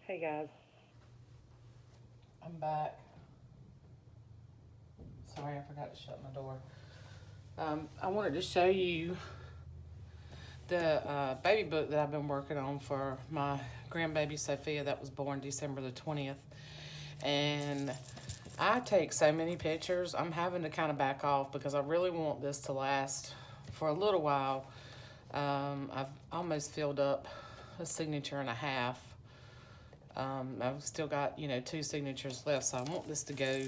Hey guys, I'm back. Sorry, I forgot to shut my door. I wanted to show you the baby book that I've been working on for my grandbaby Sophia that was born December the 20th. And I take so many pictures, I'm having to kind of back off because I really want this to last for a little while. I've almost filled up a signature and a half. I've still got, two signatures left, so I want this to go,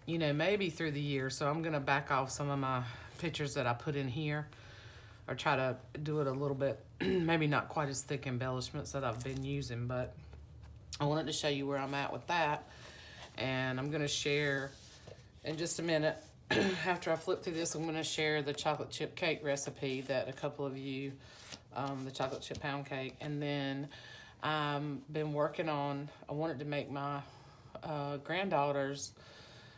maybe through the year. So I'm going to back off some of my pictures that I put in here or try to do it a little bit, maybe not quite as thick embellishments that I've been using, but I wanted to show you where I'm at with that. And I'm going to share in just a minute. After I flip through this, I'm going to share the chocolate chip cake recipe that a couple of you, the chocolate chip pound cake. And then been working on, I wanted to make my granddaughters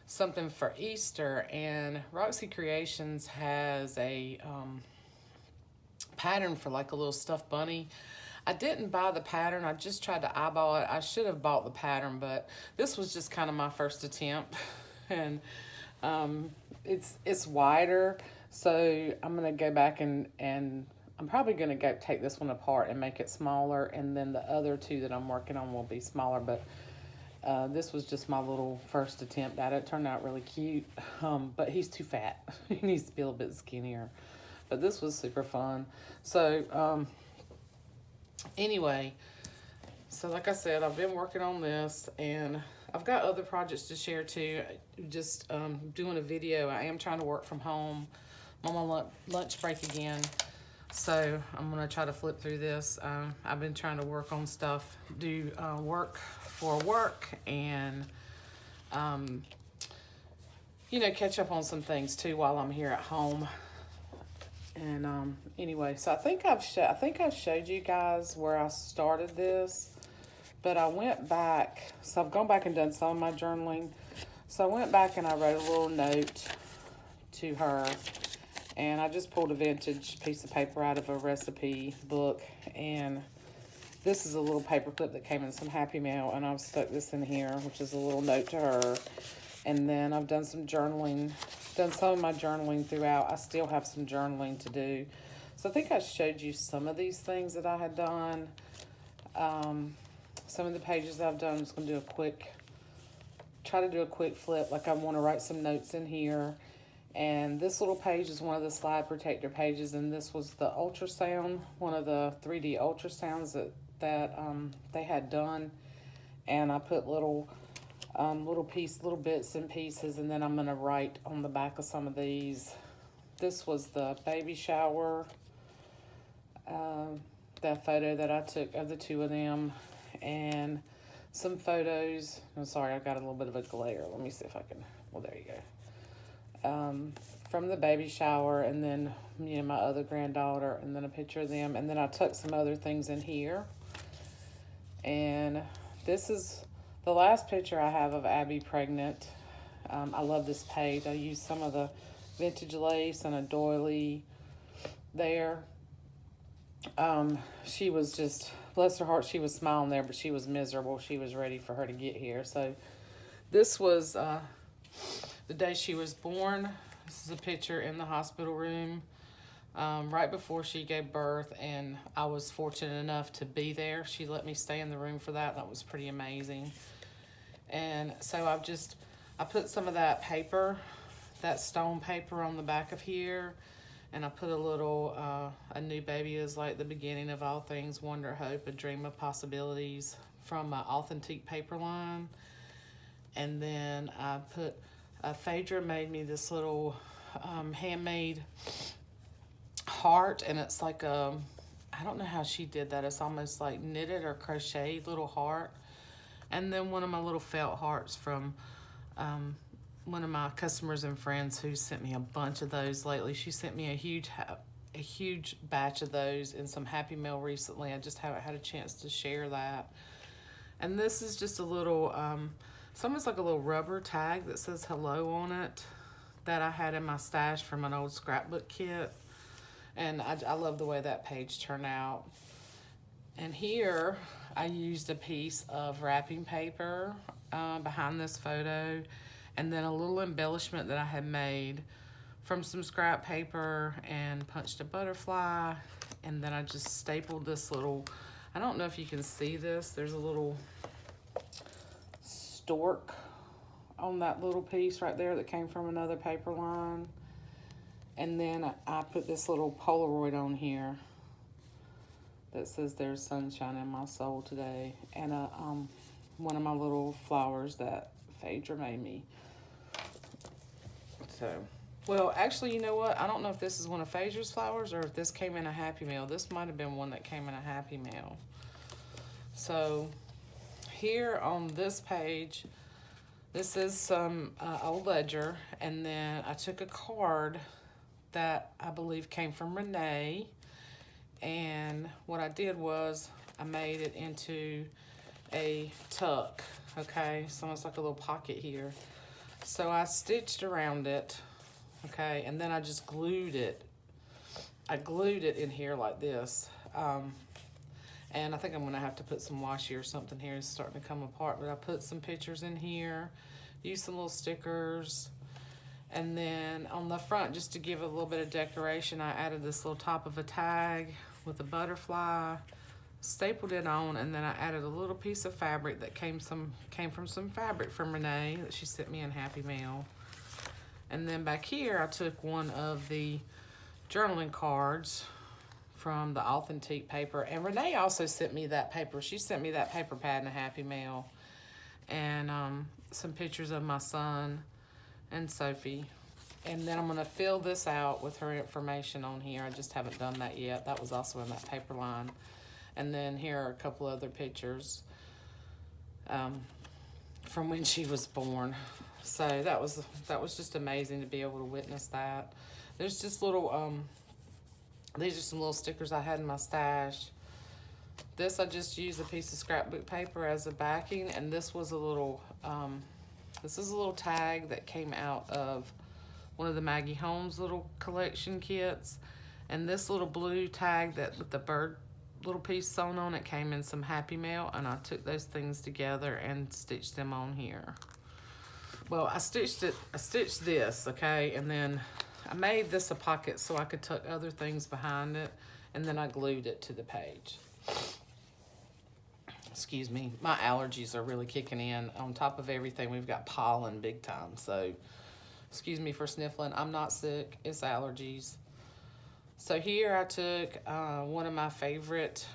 something for Easter, and Roxy Creations has a pattern for like a little stuffed bunny. I didn't buy the pattern, I just tried to eyeball it. I should have bought the pattern, but this was just kind of my first attempt. And it's wider, so I'm gonna go back and I'm probably gonna go take this one apart and make it smaller, and then the other two that I'm working on will be smaller. But this was just my little first attempt at it. It turned out really cute, but he's too fat. He needs to be a little bit skinnier. But this was super fun. So anyway, so like I said, I've been working on this, and I've got other projects to share too. Just doing a video. I am trying to work from home. I'm on my lunch break again, so I'm gonna try to flip through this. I've been trying to work on stuff, do work for work, and catch up on some things too while I'm here at home. And anyway, so I think I showed you guys where I started this. But I went back, so I've gone back and done some of my journaling. So I went back and I wrote a little note to her, and I just pulled a vintage piece of paper out of a recipe book, and this is a little paper clip that came in some Happy Mail, and I've stuck this in here, which is a little note to her. And then I've done some journaling, done some of my journaling throughout. I still have some journaling to do. So I think I showed you some of these things that I had done. Some of the pages that I've done, I'm just going to try to do a quick flip. Like I want to write some notes in here. And this little page is one of the slide protector pages, and this was the ultrasound, one of the 3D ultrasounds that they had done. And I put little bits and pieces, and then I'm going to write on the back of some of these. This was the baby shower, that photo that I took of the two of them, and some photos. I'm sorry, I got a little bit of a glare. Let me see if I can, well, there you go. From the baby shower, and then, my other granddaughter, and then a picture of them. And then I took some other things in here. And this is the last picture I have of Abby pregnant. I love this page. I used some of the vintage lace and a doily there. She was just, bless her heart, she was smiling there, but she was miserable. She was ready for her to get here. So this was the day she was born. This is a picture in the hospital room right before she gave birth, and I was fortunate enough to be there. She let me stay in the room for that. That was pretty amazing. And so I put some of that paper, that stone paper, on the back of here. And I put a little, a new baby is like the beginning of all things, wonder, hope, a dream of possibilities, from my Authentique paper line. And then I put, Phaedra made me this little handmade heart, and it's like I don't know how she did that. It's almost like knitted or crocheted little heart. And then one of my little felt hearts from one of my customers and friends who sent me a bunch of those lately. She sent me a huge batch of those in some Happy Mail recently. I just haven't had a chance to share that. And this is just a little, it's almost like a little rubber tag that says hello on it that I had in my stash from an old scrapbook kit. And I love the way that page turned out. And here I used a piece of wrapping paper behind this photo, and then a little embellishment that I had made from some scrap paper and punched a butterfly, and then I just stapled this little, I don't know if you can see this, there's a little stork on that little piece right there that came from another paper line. And then I put this little Polaroid on here that says there's sunshine in my soul today, and one of my little flowers that Phaedra made me. So, well, actually, you know what? I don't know if this is one of Phaedra's flowers or if this came in a Happy Mail. This might have been one that came in a Happy Mail. So, here on this page, this is some old ledger, and then I took a card that I believe came from Renee, and what I did was I made it into a tuck, okay? So it's like a little pocket here. So I stitched around it, okay, and then I just glued it. I glued it in here like this. And I think I'm gonna have to put some washi or something here. It's starting to come apart, but I put some pictures in here, used some little stickers, and then on the front, just to give it a little bit of decoration, I added this little top of a tag with a butterfly, stapled it on, and then I added a little piece of fabric that came from some fabric from Renee that she sent me in Happy Mail. And then back here, I took one of the journaling cards from the Authentique paper, and Renee also sent me that paper. She sent me that paper pad in a Happy Mail, and some pictures of my son and Sophie. And then I'm gonna fill this out with her information on here. I just haven't done that yet. That was also in that paper line. And then here are a couple other pictures from when she was born. So that was just amazing to be able to witness that. There's just little, these are some little stickers I had in my stash. This, I just used a piece of scrapbook paper as a backing, and this was a little, this is a little tag that came out of one of the Maggie Holmes little collection kits. And this little blue tag that with the bird little piece sewn on it came in some Happy Mail, and I took those things together and stitched them on here. Well, I stitched this, okay, and then I made this a pocket so I could tuck other things behind it, and then I glued it to the page. Excuse me, my allergies are really kicking in. On top of everything, we've got pollen big time, so excuse me for sniffling. I'm not sick, it's allergies. So here I took one of my favorite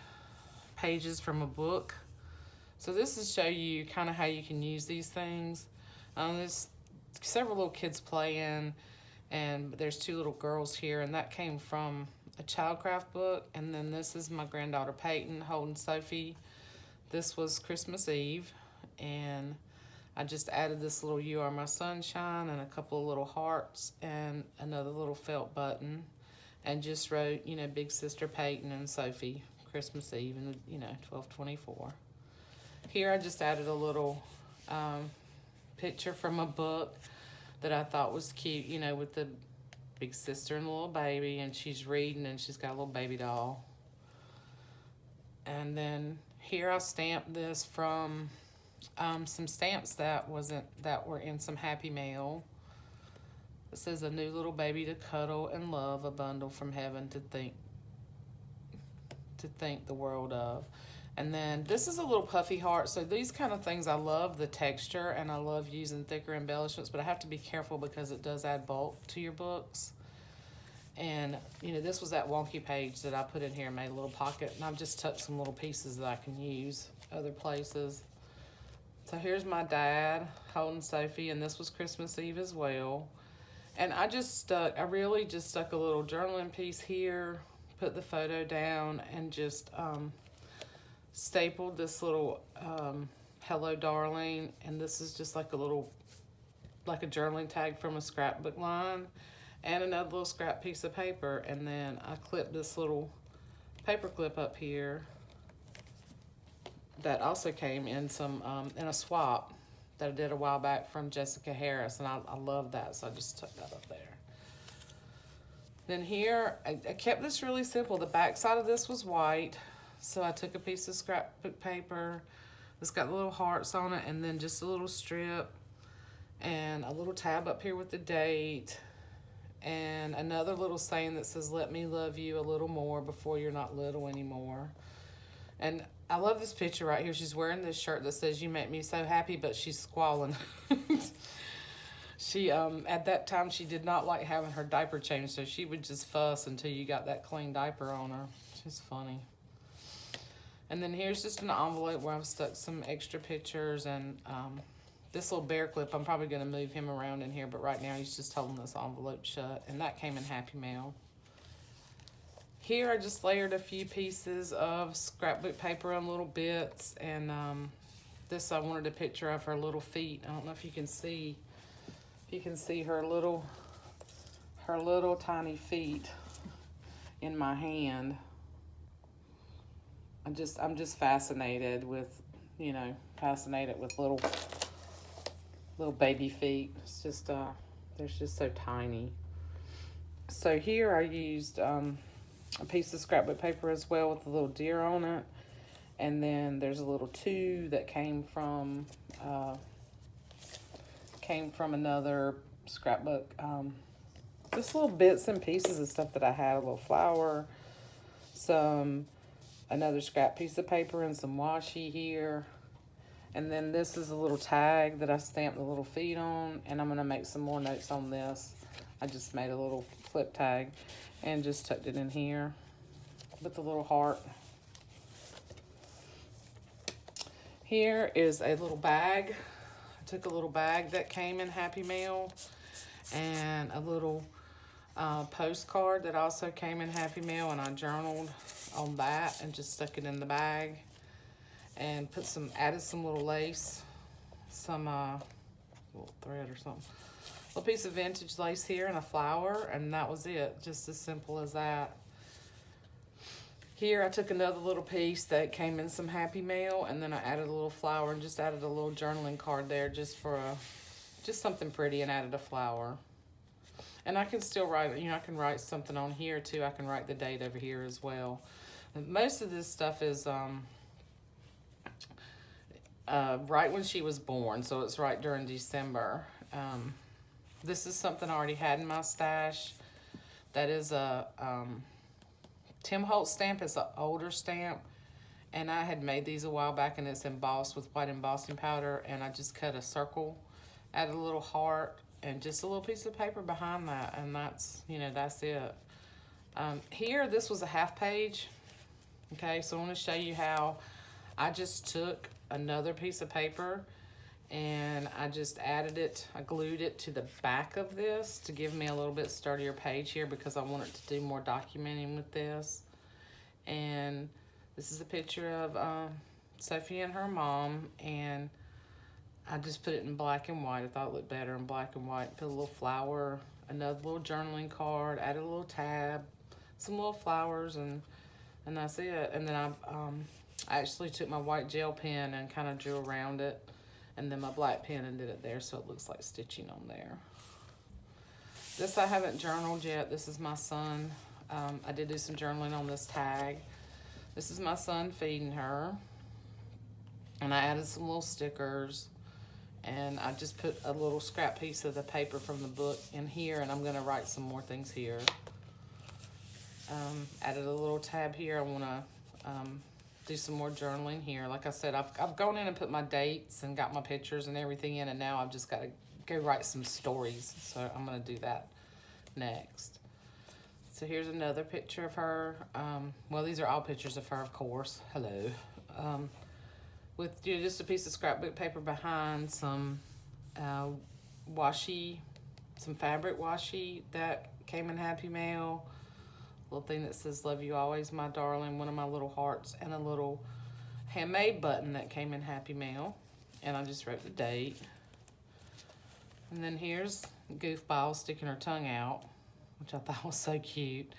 pages from a book. So this is show you kind of how you can use these things. There's several little kids playing, and there's two little girls here, and that came from a childcraft book. And then this is my granddaughter Peyton holding Sophie. This was Christmas Eve, and I just added this little You Are My Sunshine and a couple of little hearts and another little felt button, and just wrote, you know, Big Sister Peyton and Sophie, Christmas Eve, and, you know, 12/24. Here I just added a little picture from a book that I thought was cute, you know, with the big sister and the little baby, and she's reading, and she's got a little baby doll. And then here I stamped this from some stamps that were in some Happy Mail. This is a new little baby to cuddle and love, a bundle from heaven to think the world of. And then this is a little puffy heart. So these kind of things, I love the texture, and I love using thicker embellishments, but I have to be careful because it does add bulk to your books. And, you know, this was that wonky page that I put in here and made a little pocket, and I've just tucked some little pieces that I can use other places. So here's my dad holding Sophie, and this was Christmas Eve as well. And I really just stuck a little journaling piece here, put the photo down, and just stapled this little hello darling, and this is just like a journaling tag from a scrapbook line, and another little scrap piece of paper. And then I clipped this little paper clip up here that also came in some in a swap that I did a while back from Jessica Harris, and I love that, so I just took that up there. Then here, I kept this really simple. The back side of this was white. So I took a piece of scrapbook paper. It's got little hearts on it, and then just a little strip, and a little tab up here with the date, and another little saying that says, "Let me love you a little more before you're not little anymore." And I love this picture right here. She's wearing this shirt that says, "You make me so happy," but she's squalling. She, at that time, she did not like having her diaper changed, so she would just fuss until you got that clean diaper on her. She's funny. And then here's just an envelope where I've stuck some extra pictures, and this little bear clip, I'm probably going to move him around in here, but right now he's just holding this envelope shut, and that came in Happy Mail. Here I just layered a few pieces of scrapbook paper on little bits, and this I wanted a picture of her little feet. I don't know if you can see. You can see her little tiny feet in my hand. I'm just fascinated with, fascinated with little baby feet. It's just they're just so tiny. So here I used a piece of scrapbook paper as well with a little deer on it, and then there's a little two that came from another scrapbook. Just little bits and pieces of stuff that I had. A little flower, another scrap piece of paper, and some washi here. And then this is a little tag that I stamped the little feet on, and I'm going to make some more notes on this. I just made a little flip tag and just tucked it in here with the little heart. Here is a little bag. I took a little bag that came in Happy Mail, and a little postcard that also came in Happy Mail, and I journaled on that and just stuck it in the bag, and added some little lace, some little thread or something, a piece of vintage lace here, and a flower, and that was it. Just as simple as that. Here I took another little piece that came in some Happy Mail, and then I added a little flower and just added a little journaling card there just something pretty, and added a flower. And I can still write, I can write something on here too. I can write the date over here as well. And most of this stuff is right when she was born, so it's right during December. This is something I already had in my stash. That is a Tim Holtz stamp. It's an older stamp, and I had made these a while back, and it's embossed with white embossing powder, and I just cut a circle, added a little heart, and just a little piece of paper behind that, and that's it. Here, this was a half page. Okay, so I want to show you how I just took another piece of paper and I just added it, I glued it to the back of this to give me a little bit sturdier page here, because I wanted to do more documenting with this. And this is a picture of Sophie and her mom, and I just put it in black and white. I thought it looked better in black and white. Put a little flower, another little journaling card, added a little tab, some little flowers, and that's it. And then I actually took my white gel pen and kind of drew around it, and then my black pen and did it there so it looks like stitching on there. This I haven't journaled yet. This is my son. I did do some journaling on this tag. This is my son feeding her. And I added some little stickers. And I just put a little scrap piece of the paper from the book in here, and I'm going to write some more things here. Added a little tab here. I want to do some more journaling here. Like I said, I've gone in and put my dates and got my pictures and everything in, and now I've just got to go write some stories. So I'm going to do that next. So here's another picture of her. Well, these are all pictures of her, of course. Hello. With just a piece of scrapbook paper behind, some washi, some fabric washi that came in Happy Mail. Little thing that says, "Love you always, my darling," one of my little hearts, and a little handmade button that came in Happy Mail. And I just wrote the date. And then here's Goofball sticking her tongue out, which I thought was so cute.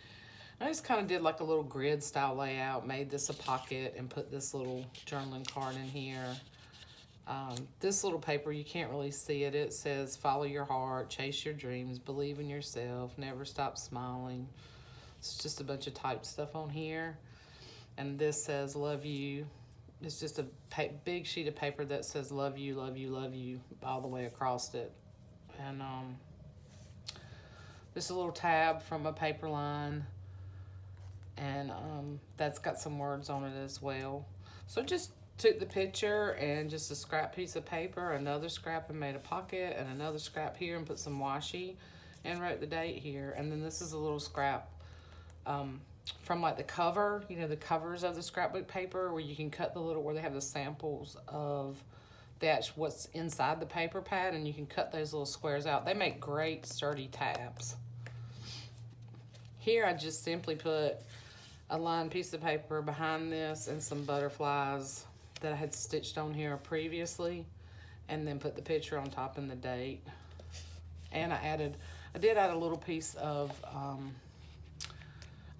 I just kind of did like a little grid style layout, made this a pocket, and put this little journaling card in here. This little paper, you can't really see it. It says, "Follow your heart, chase your dreams, believe in yourself, never stop smiling." It's just a bunch of typed stuff on here. And this says love you. It's just a big sheet of paper that says love you, love you, love you all the way across it. And just a little tab from a paper line. And that's got some words on it as well. So just took the picture and just a scrap piece of paper, another scrap, and made a pocket, and another scrap here and put some washi and wrote the date here. And then this is a little scrap from like the cover, you know, the covers of the scrapbook paper where you can cut the little, where they have the samples of that's what's inside the paper pad, and you can cut those little squares out. They make great sturdy tabs. Here I just simply put a lined piece of paper behind this and some butterflies that I had stitched on here previously, and then put the picture on top and the date. And I did add a little piece of,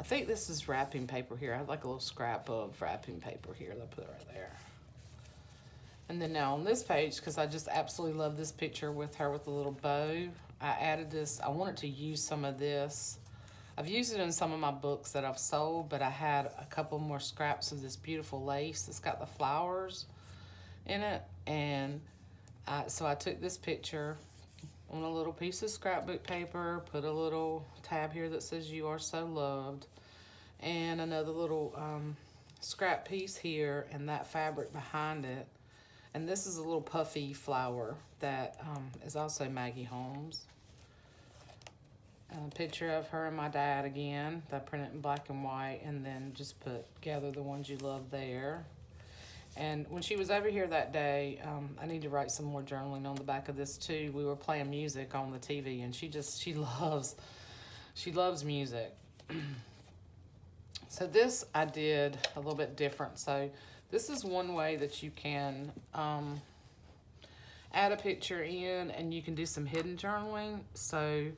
I think this is wrapping paper here. I had like a little scrap of wrapping paper here that I put right there. And then now on this page, because I just absolutely love this picture with her with a little bow, I added this. I wanted to use some of this. I've used it in some of my books that I've sold, but I had a couple more scraps of this beautiful lace that's got the flowers in it. And so I took this picture on a little piece of scrapbook paper, put a little tab here that says you are so loved, and another little scrap piece here, and that fabric behind it. And this is a little puffy flower that is also Maggie Holmes. A picture of her and my dad again. I printed in black and white, and then just put gather the ones you love there. And when she was over here that day, I need to write some more journaling on the back of this too. We were playing music on the TV, and she loves music. So this I did a little bit different. So this is one way that you can add a picture in, and you can do some hidden journaling. So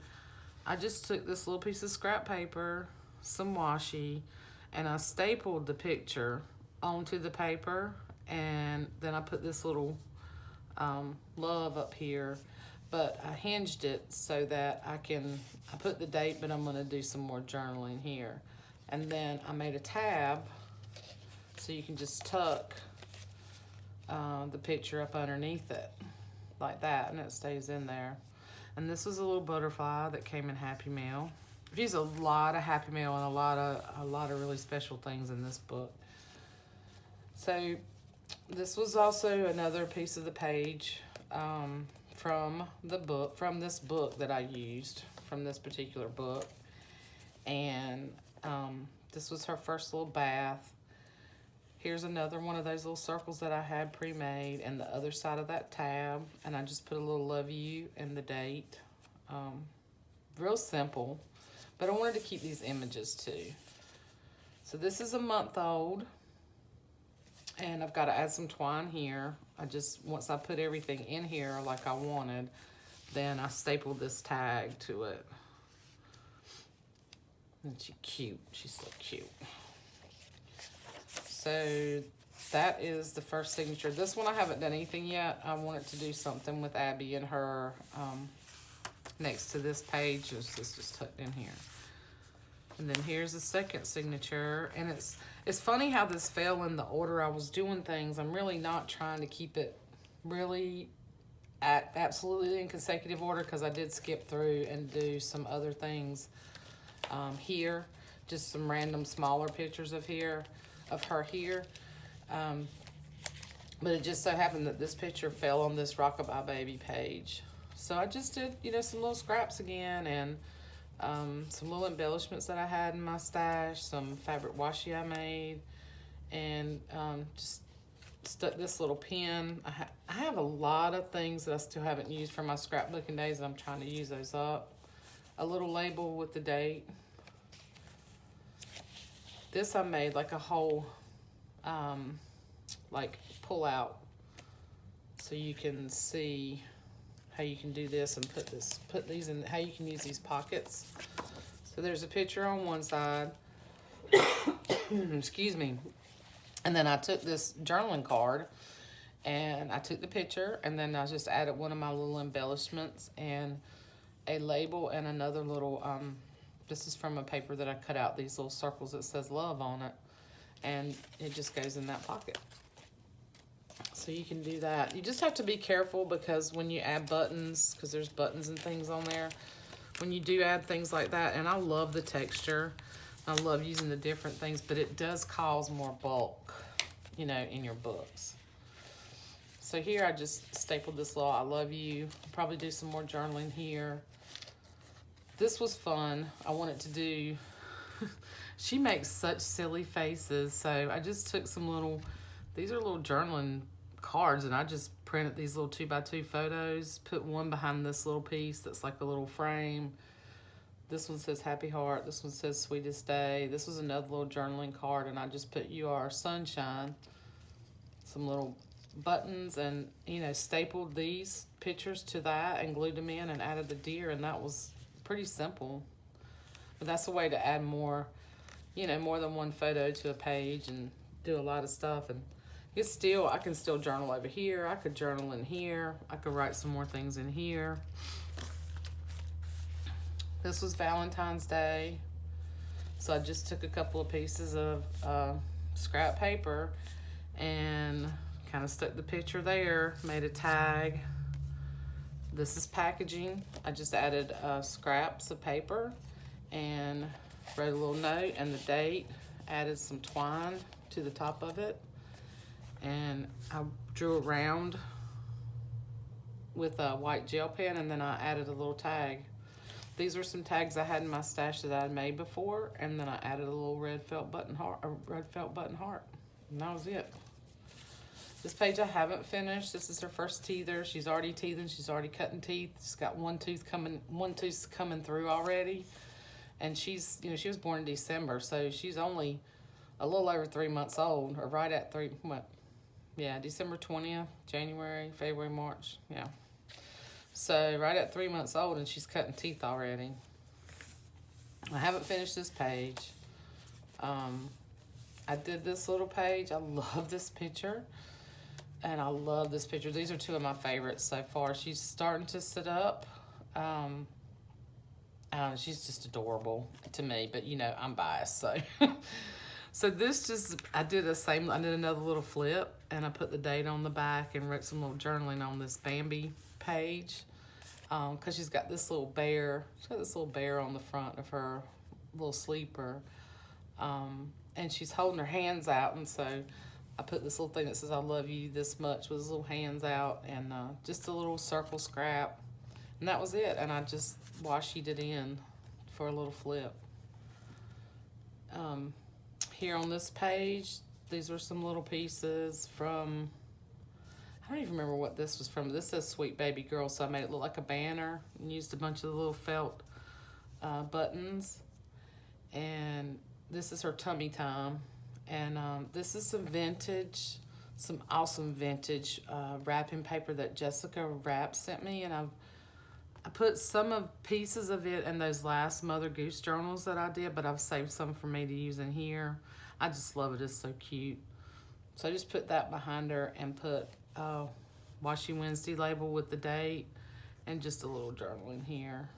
I just took this little piece of scrap paper, some washi, and I stapled the picture onto the paper, and then I put this little love up here, but I hinged it so that I put the date, but I'm gonna do some more journaling here. And then I made a tab so you can just tuck the picture up underneath it like that, and it stays in there. And this was a little butterfly that came in Happy Mail. I've used a lot of Happy Mail and a lot of really special things in this book. So this was also another piece of the page from this book that I used from this particular book. And this was her first little bath. Here's another one of those little circles that I had pre-made, and the other side of that tab, and I just put a little love you and the date. Real simple, but I wanted to keep these images too. So this is a month old, and I've got to add some twine here. Once I put everything in here like I wanted, then I stapled this tag to it. And she's cute, she's so cute. So that is the first signature. This one I haven't done anything yet. I wanted to do something with Abby and her next to this page. It's just tucked in here. And then here's the second signature. And it's funny how this fell in the order I was doing things. I'm really not trying to keep it really absolutely in consecutive order, because I did skip through and do some other things here. Just some random smaller pictures of her here. But it just so happened that this picture fell on this Rockabye Baby page. So I just did, some little scraps again, and some little embellishments that I had in my stash, some fabric washi I made, and just stuck this little pin. I have a lot of things that I still haven't used from my scrapbooking days, and I'm trying to use those up. A little label with the date. This I made like a whole, like pull out, so you can see how you can do this and put these in, how you can use these pockets. So there's a picture on one side, excuse me, and then I took this journaling card and I took the picture, and then I just added one of my little embellishments and a label and another little, this is from a paper that I cut out these little circles that says love on it. and it just goes in that pocket. So you can do that. You just have to be careful because when you add buttons, because there's buttons and things on there, when you do add things like that, and I love the texture, I love using the different things, but it does cause more bulk, you know, in your books. So here I just stapled this little I love you. I'll probably do some more journaling here. This was fun. I wanted to do, she makes such silly faces, so I just took some little, these are little journaling cards, and I just printed these little 2x2 photos, put one behind this little piece that's like a little frame. This one says happy heart, this one says sweetest day. This was another little journaling card, and I just put you are sunshine, some little buttons, and you know, stapled these pictures to that and glued them in and added the deer, and that was pretty simple. But that's a way to add more, you know, more than one photo to a page and do a lot of stuff. And it's still, I can still journal over here. I could journal in here. I could write some more things in here. This was Valentine's Day. So I just took a couple of pieces of scrap paper and kind of stuck the picture there, made a tag. This is packaging. I just added scraps of paper and wrote a little note and the date, added some twine to the top of it, and I drew a round with a white gel pen, and then I added a little tag. These were some tags I had in my stash that I had made before, and then I added a little red felt button heart, and that was it. This page I haven't finished. This is her first teether. She's already teething. She's already cutting teeth. She's got one tooth's coming through already. And she's, you know, she was born in December, so she's only a little over 3 months old, or right at December 20th, January, February, March, yeah. So right at 3 months old, and she's cutting teeth already. I haven't finished this page. I did this little page. I love this picture. And I love this picture. These are two of my favorites so far. She's starting to sit up. She's just adorable to me, but you know, I'm biased, so. So this just, I did another little flip, and I put the date on the back and wrote some little journaling on this Bambi page. Cause she's got this little bear. She's got this little bear on the front of her little sleeper. And she's holding her hands out, and so I put this little thing that says I love you this much with his little hands out, and just a little circle scrap. And that was it, and I just washi it in for a little flip. Here on this page, these were some little pieces from, I don't even remember what this was from. This says Sweet Baby Girl, so I made it look like a banner and used a bunch of the little felt buttons. And this is her tummy time. And this is some awesome vintage wrapping paper that Jessica Wrap sent me. And I put some of pieces of it in those last Mother Goose journals that I did, but I've saved some for me to use in here. I just love it. It's so cute. So I just put that behind her and put Washi Wednesday label with the date and just a little journal in here.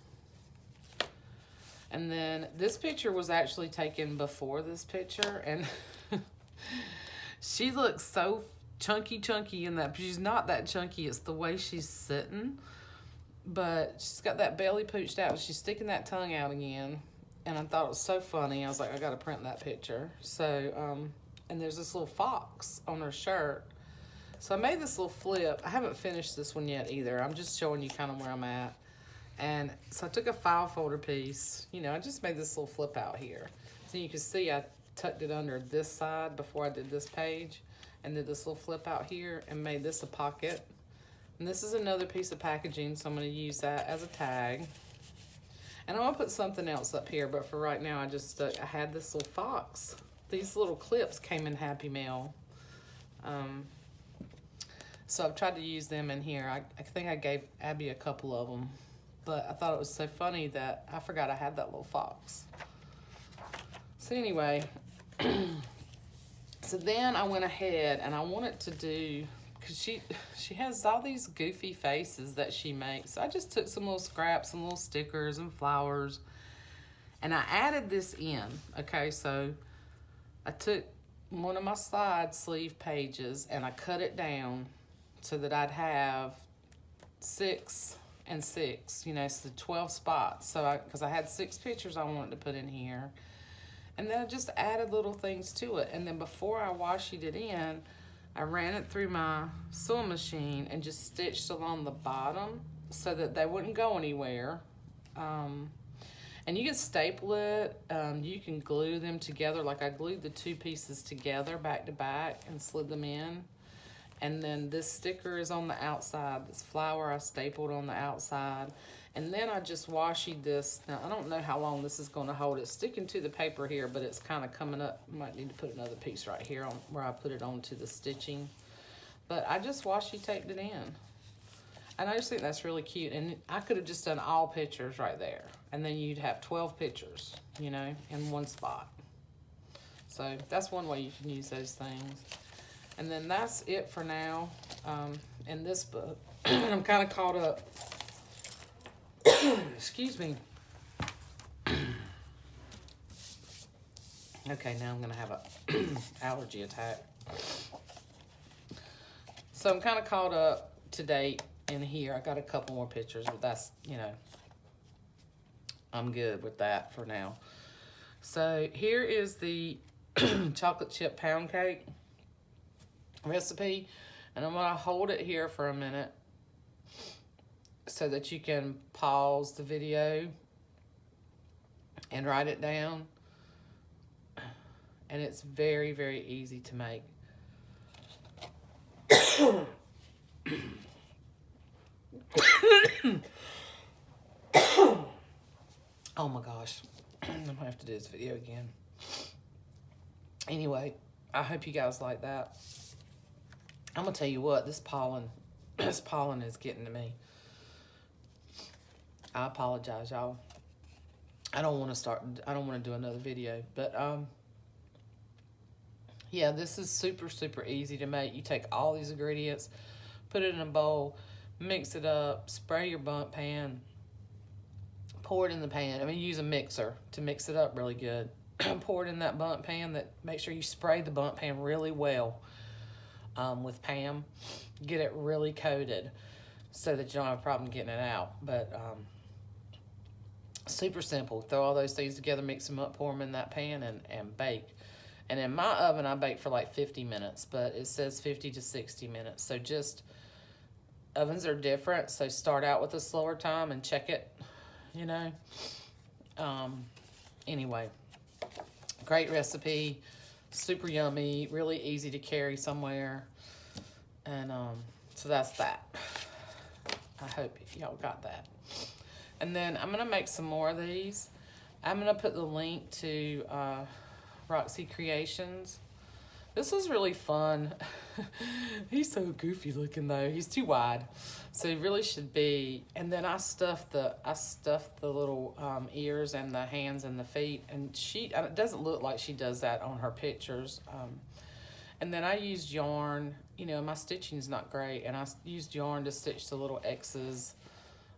And then this picture was actually taken before this picture, and she looks so chunky in that. She's not that chunky. It's the way she's sitting. But she's got that belly pooched out. She's sticking that tongue out again. And I thought it was so funny. I was like, I got to print that picture. So, and there's this little fox on her shirt. So I made this little flip. I haven't finished this one yet either. I'm just showing you kind of where I'm at. And so I took a file folder piece. You know, I just made this little flip out here. So you can see I tucked it under this side before I did this page. And did this little flip out here and made this a pocket. And this is another piece of packaging, so I'm going to use that as a tag. And I'm going to put something else up here, but for right now, I had this little fox. These little clips came in Happy Mail. So I've tried to use them in here. I think I gave Abby a couple of them, but I thought it was so funny that I forgot I had that little fox. So anyway, so then I went ahead and I wanted to do, because she has all these goofy faces that she makes. So I just took some little scraps, some little stickers and flowers, and I added this in. Okay, so I took one of my side sleeve pages and I cut it down so that I'd have 6 and 6, you know, so 12 spots. So because I had 6 pictures I wanted to put in here. And then I just added little things to it. And then before I washi it in, I ran it through my sewing machine and just stitched along the bottom so that they wouldn't go anywhere. And you can staple it. You can glue them together. Like I glued the 2 pieces together back to back and slid them in. And then this sticker is on the outside. This flower I stapled on the outside. And then I just washi this. Now, I don't know how long this is going to hold. It's sticking to the paper here, but it's kind of coming up. Might need to put another piece right here on where I put it onto the stitching. But I just washi taped it in. And I just think that's really cute. And I could have just done all pictures right there. And then you'd have 12 pictures, you know, in one spot. So that's one way you can use those things. And then that's it for now in this book. I'm kind of caught up. Excuse me. Okay, now I'm going to have a allergy attack. So I'm kind of caught up to date in here. I got a couple more pictures, but that's, you know, I'm good with that for now. So here is the chocolate chip pound cake recipe, and I'm going to hold it here for a minute so that you can pause the video and write it down. And it's very, very easy to make. Oh my gosh. I'm gonna have to do this video again. Anyway, I hope you guys like that. I'm gonna tell you what, this pollen is getting to me. I apologize, y'all. I don't want to do another video, but yeah, this is super, super easy to make. You take all these ingredients, put it in a bowl, mix it up, spray your bundt pan, pour it in the pan. I mean, use a mixer to mix it up really good. Pour it in that bundt pan. Make sure you spray the bundt pan really well with Pam. Get it really coated so that you don't have a problem getting it out. But super simple. Throw all those things together, mix them up, pour them in that pan, and bake. And in my oven, I bake for like 50 minutes, but it says 50 to 60 minutes. So just, ovens are different, so start out with a slower time and check it, you know. Anyway, great recipe, super yummy, really easy to carry somewhere. And so that's that. I hope y'all got that. And then I'm going to make some more of these. I'm going to put the link to Roxy Creations. This was really fun. He's so goofy looking though. He's too wide. So he really should be. And then I stuffed the little ears and the hands and the feet. And it doesn't look like she does that on her pictures. And then I used yarn. You know, my stitching is not great. And I used yarn to stitch the little X's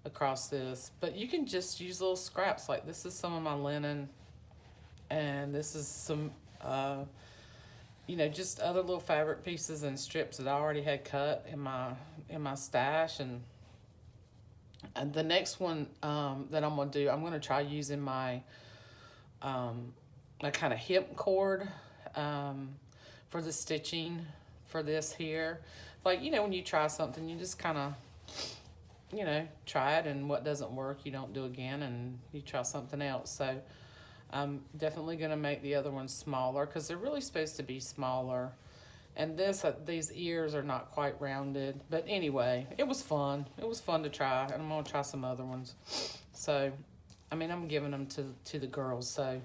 across this. But you can just use little scraps. Like this is some of my linen. And this is some, you know, just other little fabric pieces and strips that I already had cut in my stash. And the next one that I'm going to do, I'm going to try using my kind of hip cord for the stitching for this here. Like, you know, when you try something, you just kind of, you know, try it, and what doesn't work, you don't do again, and you try something else. So I'm definitely going to make the other ones smaller because they're really supposed to be smaller. And these ears are not quite rounded. But anyway, it was fun. It was fun to try, and I'm going to try some other ones. So, I mean, I'm giving them to the girls, so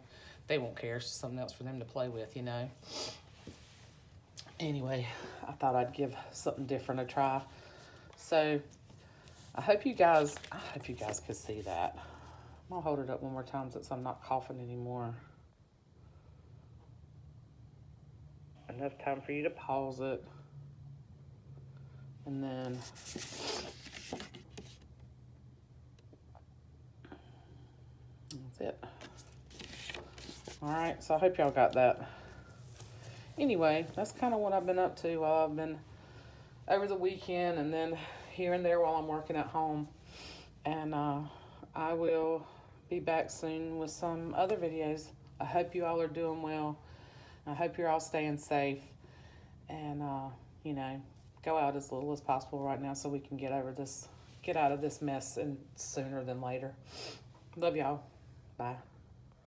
they won't care. It's just something else for them to play with, you know. Anyway, I thought I'd give something different a try. So, I hope you guys could see that. I'm going to hold it up one more time since I'm not coughing anymore. Enough time for you to pause it. And then that's it. All right, so I hope y'all got that. anyway, that's kind of what I've been up to while I've been over the weekend, and then here and there while I'm working at home. And I will be back soon with some other videos. I hope you all are doing well. I hope you're all staying safe, and you know, go out as little as possible right now so we can get out of this mess and sooner than later. Love y'all. Bye.